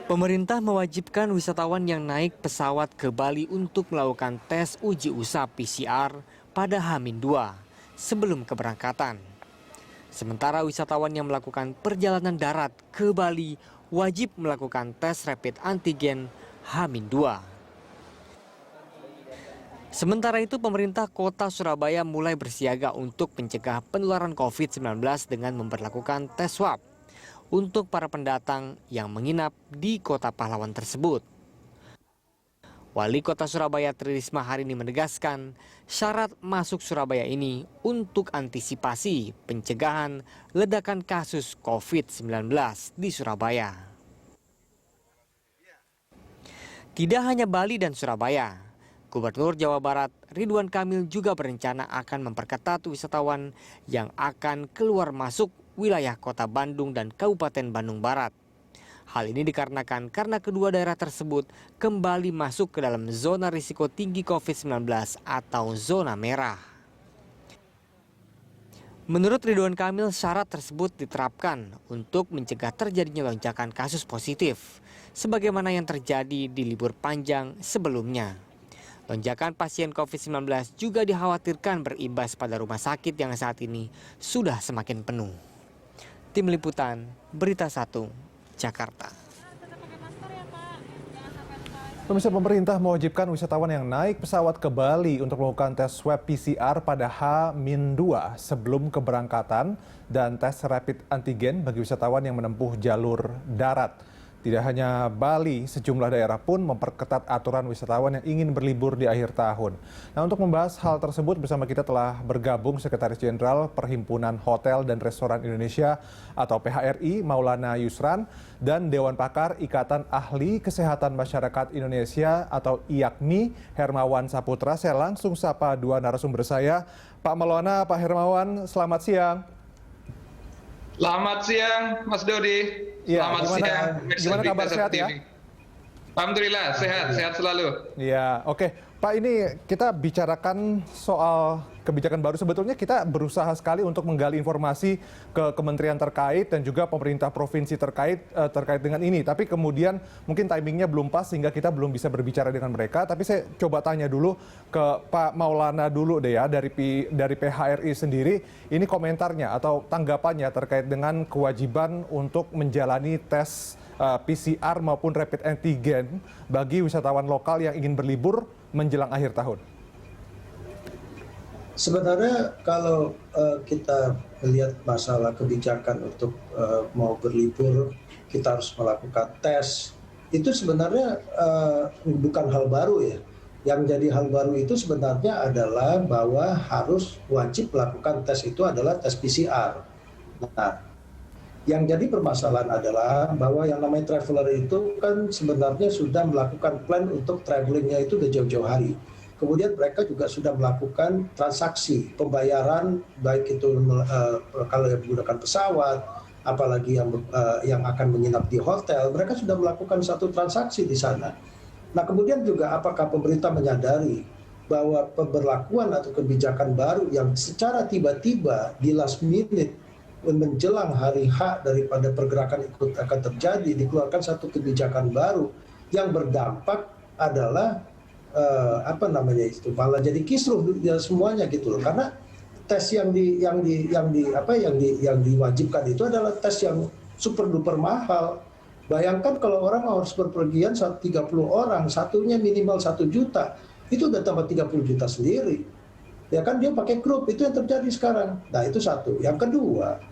Pemerintah mewajibkan wisatawan yang naik pesawat ke Bali untuk melakukan tes uji usap PCR pada H-2 sebelum keberangkatan. Sementara wisatawan yang melakukan perjalanan darat ke Bali wajib melakukan tes rapid antigen H-2. Sementara itu, pemerintah kota Surabaya mulai bersiaga untuk mencegah penularan COVID-19 dengan memperlakukan tes swab untuk para pendatang yang menginap di Kota Pahlawan tersebut. Wali Kota Surabaya Tri Risma hari ini menegaskan syarat masuk Surabaya ini untuk antisipasi pencegahan ledakan kasus COVID-19 di Surabaya. Tidak hanya Bali dan Surabaya, Gubernur Jawa Barat Ridwan Kamil juga berencana akan memperketat wisatawan yang akan keluar masuk wilayah Kota Bandung dan Kabupaten Bandung Barat. Hal ini dikarenakan karena kedua daerah tersebut kembali masuk ke dalam zona risiko tinggi COVID-19 atau zona merah. Menurut Ridwan Kamil, syarat tersebut diterapkan untuk mencegah terjadinya lonjakan kasus positif, sebagaimana yang terjadi di libur panjang sebelumnya. Lonjakan pasien COVID-19 juga dikhawatirkan berimbas pada rumah sakit yang saat ini sudah semakin penuh. Tim Liputan, Berita 1, Jakarta. Pemirsa, pemerintah mewajibkan wisatawan yang naik pesawat ke Bali untuk melakukan tes swab PCR pada H-2 sebelum keberangkatan dan tes rapid antigen bagi wisatawan yang menempuh jalur darat. Tidak hanya Bali, sejumlah daerah pun memperketat aturan wisatawan yang ingin berlibur di akhir tahun. Nah, untuk membahas hal tersebut bersama kita telah bergabung Sekretaris Jenderal Perhimpunan Hotel dan Restoran Indonesia atau PHRI Maulana Yusran dan Dewan Pakar Ikatan Ahli Kesehatan Masyarakat Indonesia atau IAKMI Hermawan Saputra. Saya langsung sapa dua narasumber saya. Pak Maulana, Pak Hermawan, selamat siang. Selamat siang, Mas Dodi. Ya, Selamat siang. Gimana kabar, sehat ya? Alhamdulillah, sehat selalu. Ya, oke. Pak, ini kita bicarakan soal kebijakan baru. Sebetulnya kita berusaha sekali untuk menggali informasi ke kementerian terkait dan juga pemerintah provinsi terkait dengan ini. Tapi kemudian mungkin timingnya belum pas sehingga kita belum bisa berbicara dengan mereka. Tapi saya coba tanya dulu ke Pak Maulana dulu deh ya, dari PHRI sendiri. Ini komentarnya atau tanggapannya terkait dengan kewajiban untuk menjalani tes PCR maupun rapid antigen bagi wisatawan lokal yang ingin berlibur menjelang akhir tahun. Sebenarnya kalau kita melihat masalah kebijakan untuk mau berlibur, kita harus melakukan tes. Itu sebenarnya bukan hal baru ya. Yang jadi hal baru itu sebenarnya adalah bahwa harus wajib melakukan tes itu adalah tes PCR. Nah, yang jadi permasalahan adalah bahwa yang namanya traveler itu kan sebenarnya sudah melakukan plan untuk travelingnya itu udah jauh-jauh hari. Kemudian mereka juga sudah melakukan transaksi pembayaran, baik itu kalau yang menggunakan pesawat, apalagi yang akan menginap di hotel, mereka sudah melakukan satu transaksi di sana. Nah, kemudian juga apakah pemerintah menyadari bahwa pemberlakuan atau kebijakan baru yang secara tiba-tiba di last minute menjelang hari H daripada pergerakan ikut akan terjadi, dikeluarkan satu kebijakan baru yang berdampak adalah malah jadi kisruh semuanya gitu loh, karena tes yang diwajibkan itu adalah tes yang super duper mahal. Bayangkan kalau orang harus berpergian 30 orang, satunya minimal 1 juta, itu udah tambah 30 juta sendiri. Ya kan, dia pakai grup, itu yang terjadi sekarang. Nah, itu satu. Yang kedua,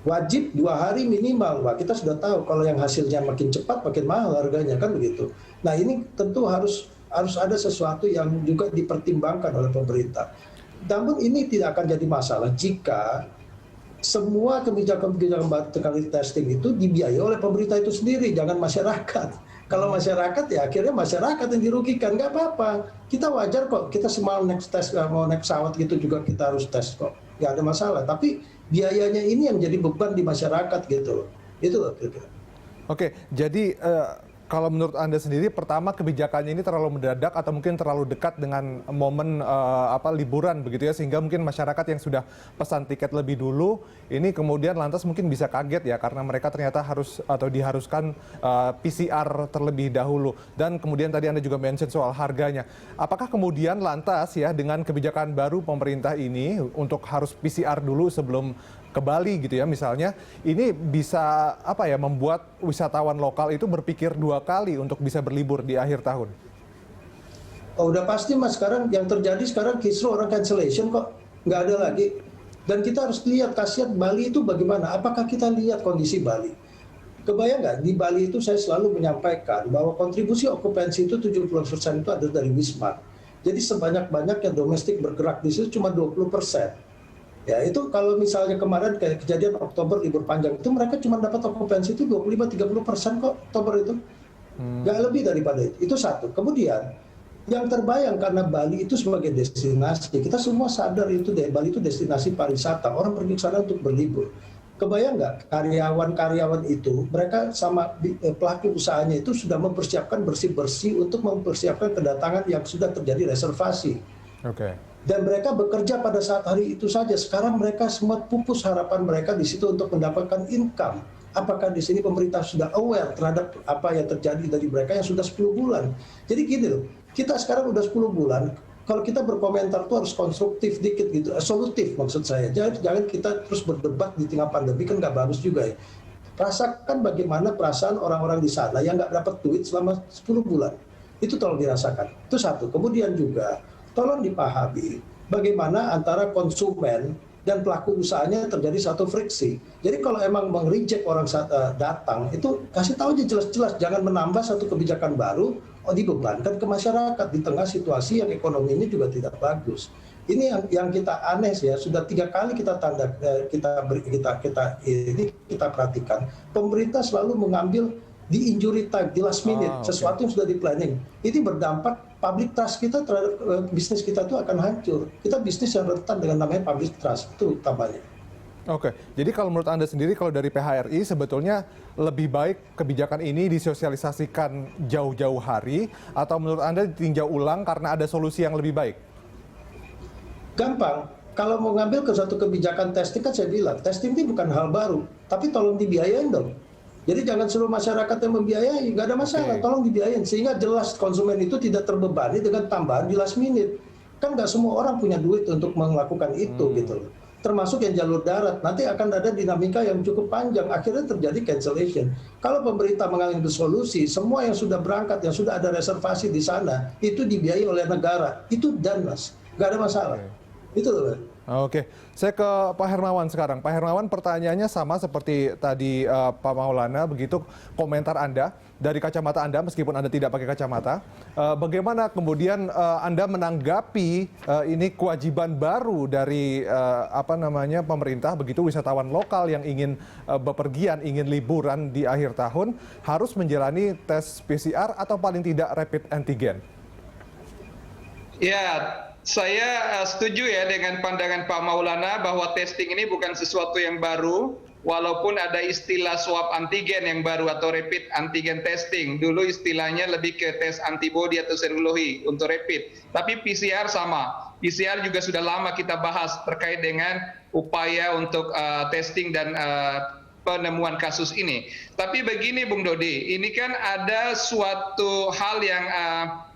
wajib 2 hari minimal. Wah, kita sudah tahu kalau yang hasilnya makin cepat makin mahal harganya, kan begitu. Nah, ini tentu harus ada sesuatu yang juga dipertimbangkan oleh pemerintah. Namun ini tidak akan jadi masalah jika semua kebijakan-kebijakan baru terkait testing itu dibiayai oleh pemerintah itu sendiri, jangan masyarakat. Kalau masyarakat ya akhirnya masyarakat yang dirugikan, nggak apa-apa. Kita wajar kok, kita semua naik pesawat gitu juga kita harus tes kok, nggak ada masalah. Tapi biayanya ini yang jadi beban di masyarakat gitu. Itu kira-kira. Oke, jadi Kalau menurut Anda sendiri, pertama kebijakannya ini terlalu mendadak atau mungkin terlalu dekat dengan momen liburan begitu ya, sehingga mungkin masyarakat yang sudah pesan tiket lebih dulu ini kemudian lantas mungkin bisa kaget ya karena mereka ternyata harus atau diharuskan PCR terlebih dahulu. Dan kemudian tadi Anda juga mention soal harganya. Apakah kemudian lantas ya dengan kebijakan baru pemerintah ini untuk harus PCR dulu sebelum ke Bali gitu ya misalnya, ini bisa membuat wisatawan lokal itu berpikir 2 kali untuk bisa berlibur di akhir tahun? Oh, udah pasti Mas, sekarang yang terjadi sekarang kisruh orang cancellation kok, nggak ada lagi. Dan kita harus lihat kasihan Bali itu bagaimana, apakah kita lihat kondisi Bali? Kebayang nggak, di Bali itu saya selalu menyampaikan bahwa kontribusi okupansi itu 70% itu ada dari Wisma. Jadi sebanyak-banyak yang domestik bergerak di situ cuma 20%. Ya itu kalau misalnya kemarin kayak kejadian Oktober libur panjang itu mereka cuma dapat okupansi itu 25-30% kok Oktober itu. Nggak lebih daripada itu. Itu satu. Kemudian yang terbayang karena Bali itu sebagai destinasi, kita semua sadar itu deh, Bali itu destinasi pariwisata. Orang pergi ke sana untuk berlibur. Kebayang nggak karyawan-karyawan itu, mereka sama pelaku usahanya itu sudah mempersiapkan bersih-bersih untuk mempersiapkan kedatangan yang sudah terjadi reservasi. Oke. Dan mereka bekerja pada saat hari itu saja. Sekarang mereka semua pupus harapan mereka di situ untuk mendapatkan income. Apakah di sini pemerintah sudah aware terhadap apa yang terjadi dari mereka yang sudah 10 bulan? Jadi gini loh, kita sekarang udah 10 bulan, kalau kita berkomentar tuh harus konstruktif dikit gitu, solutif maksud saya. Jangan kita terus berdebat di tengah pandemi, kan nggak bagus juga ya. Rasakan bagaimana perasaan orang-orang di sana yang nggak dapat duit selama 10 bulan. Itu tolong dirasakan. Itu satu. Kemudian juga, tolong dipahami bagaimana antara konsumen dan pelaku usahanya terjadi satu friksi. Jadi kalau emang meng-reject orang datang, itu kasih tahu aja jelas-jelas, jangan menambah satu kebijakan baru, dibebankan ke masyarakat di tengah situasi yang ekonominya juga tidak bagus. Ini yang kita aneh ya, sudah 3 kali kita perhatikan, pemerintah selalu mengambil di injury time, di last minute, sesuatu yang sudah di planning. Ini berdampak public trust kita terhadap bisnis kita itu akan hancur. Kita bisnis yang rentan dengan namanya public trust, itu utamanya. Oke, jadi kalau menurut Anda sendiri, kalau dari PHRI sebetulnya lebih baik kebijakan ini disosialisasikan jauh-jauh hari, atau menurut Anda ditinjau ulang karena ada solusi yang lebih baik? Gampang, kalau mau ngambil ke satu kebijakan testing kan saya bilang, testing ini bukan hal baru, tapi tolong dibiayain dong. Jadi jangan seluruh masyarakat yang membiayai, nggak ada masalah, tolong dibiayain. Sehingga jelas konsumen itu tidak terbebani dengan tambahan di last minute. Kan nggak semua orang punya duit untuk melakukan itu gitu loh. Termasuk yang jalur darat, nanti akan ada dinamika yang cukup panjang, akhirnya terjadi cancellation. Kalau pemerintah mengambil solusi, semua yang sudah berangkat, yang sudah ada reservasi di sana, itu dibiayai oleh negara. Itu dan Mas, nggak ada masalah. Itu loh. Oke, saya ke Pak Hermawan sekarang. Pak Hermawan, pertanyaannya sama seperti tadi Pak Maulana, begitu komentar Anda dari kacamata Anda meskipun Anda tidak pakai kacamata. Bagaimana kemudian Anda menanggapi ini kewajiban baru dari pemerintah, begitu wisatawan lokal yang ingin bepergian, ingin liburan di akhir tahun harus menjalani tes PCR atau paling tidak rapid antigen? Ya, saya setuju ya dengan pandangan Pak Maulana bahwa testing ini bukan sesuatu yang baru, walaupun ada istilah swab antigen yang baru atau rapid antigen testing. Dulu istilahnya lebih ke tes antibody atau serologi untuk rapid. Tapi PCR sama. PCR juga sudah lama kita bahas terkait dengan upaya untuk testing dan penemuan kasus ini. Tapi begini Bung Dodi, ini kan ada suatu hal yang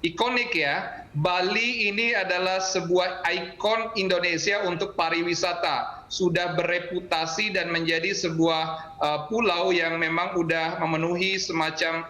ikonik ya. Bali ini adalah sebuah ikon Indonesia untuk pariwisata. Sudah bereputasi dan menjadi sebuah pulau yang memang sudah memenuhi semacam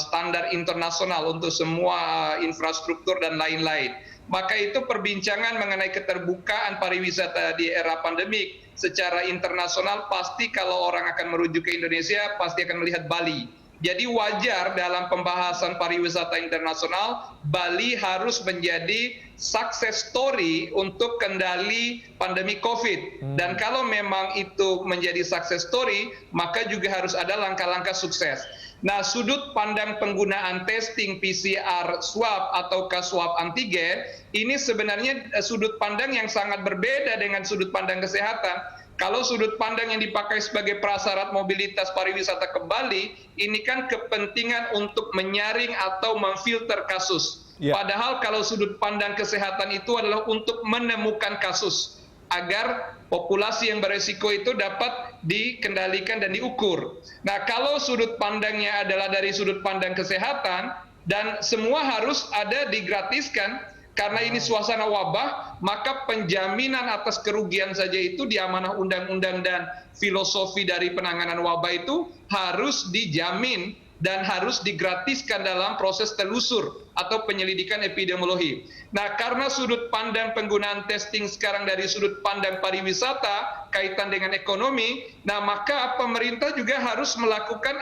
standar internasional untuk semua infrastruktur dan lain-lain. Maka itu perbincangan mengenai keterbukaan pariwisata di era pandemik secara internasional, pasti kalau orang akan merujuk ke Indonesia pasti akan melihat Bali. Jadi wajar dalam pembahasan pariwisata internasional, Bali harus menjadi success story untuk kendali pandemi COVID. Dan kalau memang itu menjadi success story, maka juga harus ada langkah-langkah sukses. Nah, sudut pandang penggunaan testing PCR swab atau swab antigen, ini sebenarnya sudut pandang yang sangat berbeda dengan sudut pandang kesehatan. Kalau sudut pandang yang dipakai sebagai prasyarat mobilitas pariwisata ke Bali, ini kan kepentingan untuk menyaring atau memfilter kasus. Padahal kalau sudut pandang kesehatan itu adalah untuk menemukan kasus, agar populasi yang beresiko itu dapat dikendalikan dan diukur. Nah, kalau sudut pandangnya adalah dari sudut pandang kesehatan, dan semua harus ada digratiskan, karena ini suasana wabah, maka penjaminan atas kerugian saja itu di amanah undang-undang dan filosofi dari penanganan wabah itu harus dijamin dan harus digratiskan dalam proses telusur atau penyelidikan epidemiologi. Nah, karena sudut pandang penggunaan testing sekarang dari sudut pandang pariwisata kaitan dengan ekonomi, nah maka pemerintah juga harus melakukan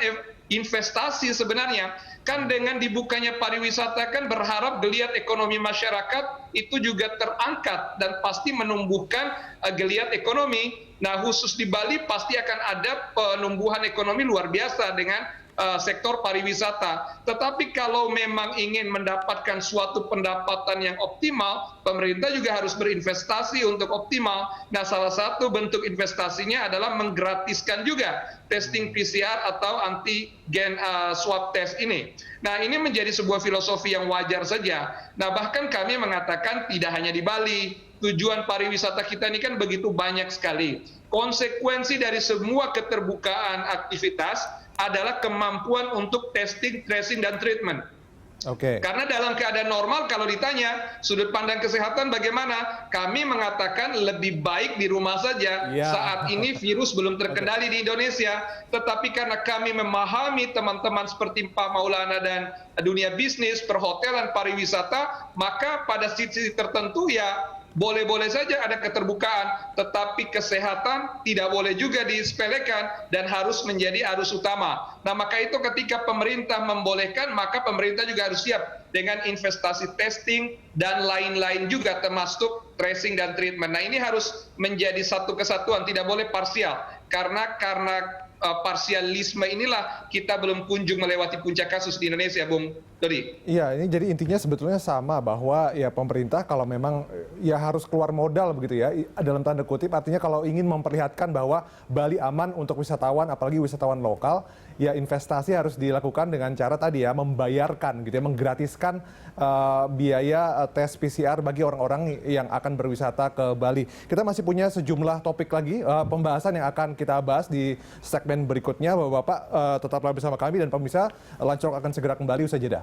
investasi sebenarnya. Kan dengan dibukanya pariwisata kan berharap geliat ekonomi masyarakat itu juga terangkat dan pasti menumbuhkan geliat ekonomi. Nah, khusus di Bali pasti akan ada penumbuhan ekonomi luar biasa dengan sektor pariwisata. Tetapi kalau memang ingin mendapatkan suatu pendapatan yang optimal, pemerintah juga harus berinvestasi untuk optimal. Nah, salah satu bentuk investasinya adalah menggratiskan juga testing PCR atau antigen swab test ini. Nah, ini menjadi sebuah filosofi yang wajar saja. Nah, bahkan kami mengatakan tidak hanya di Bali, tujuan pariwisata kita ini kan begitu banyak sekali. Konsekuensi dari semua keterbukaan aktivitas adalah kemampuan untuk testing, tracing, dan treatment. Karena dalam keadaan normal kalau ditanya sudut pandang kesehatan bagaimana, kami mengatakan lebih baik di rumah saja. Saat ini virus belum terkendali di Indonesia, tetapi karena kami memahami teman-teman seperti Pak Maulana dan dunia bisnis, perhotelan, pariwisata, maka pada sisi tertentu ya boleh-boleh saja ada keterbukaan, tetapi kesehatan tidak boleh juga disepelekan dan harus menjadi arus utama. Nah, maka itu ketika pemerintah membolehkan, maka pemerintah juga harus siap dengan investasi testing dan lain-lain juga termasuk tracing dan treatment. Nah, ini harus menjadi satu kesatuan, tidak boleh parsial. Karena parsialisme inilah kita belum kunjung melewati puncak kasus di Indonesia, Bung Dodi. Iya, ini jadi intinya sebetulnya sama, bahwa ya pemerintah kalau memang ya harus keluar modal begitu ya, dalam tanda kutip, artinya kalau ingin memperlihatkan bahwa Bali aman untuk wisatawan, apalagi wisatawan lokal, ya investasi harus dilakukan dengan cara tadi ya, membayarkan gitu ya, menggratiskan biaya tes PCR bagi orang-orang yang akan berwisata ke Bali. Kita masih punya sejumlah topik lagi pembahasan yang akan kita bahas di segmen berikutnya. Bapak-bapak tetaplah bersama kami, dan pemirsa, Lunch Talk akan segera kembali usai jeda.